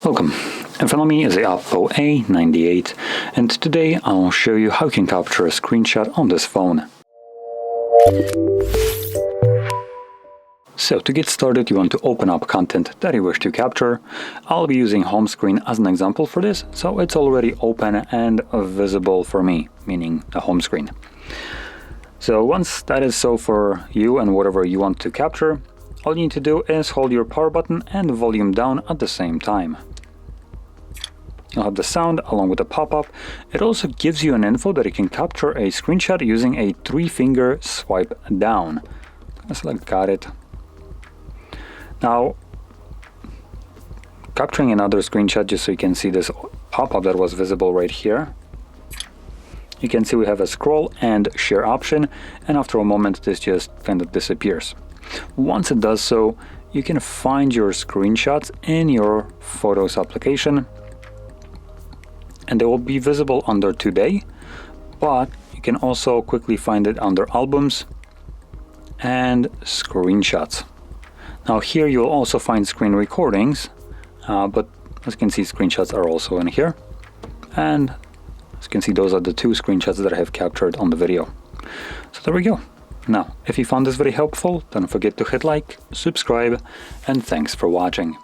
Welcome. In front of me is the OPPO A98, and today I'll show you how you can capture a screenshot on this phone. So to get started, you want to open up content that you wish to capture. I'll be using home screen as an example for this, so it's already open and visible for me, meaning the home screen. So once that is so for you and whatever you want to capture, all you need to do is hold your power button and volume down at the same time. You'll have the sound along with the pop-up. It also gives you an info that you can capture a screenshot using a 3-finger swipe down. I select got it. Now, capturing another screenshot just so you can see this pop-up that was visible right here. You can see we have a scroll and share option, and after a moment this just kind of disappears. Once it does so, you can find your screenshots in your Photos application, and they will be visible under Today, but you can also quickly find it under Albums and Screenshots. Now here you'll also find screen recordings, but as you can see, screenshots are also in here, and as you can see, those are the 2 screenshots that I have captured on the video. So there we go. Now, if you found this very helpful, don't forget to hit like, subscribe, and thanks for watching.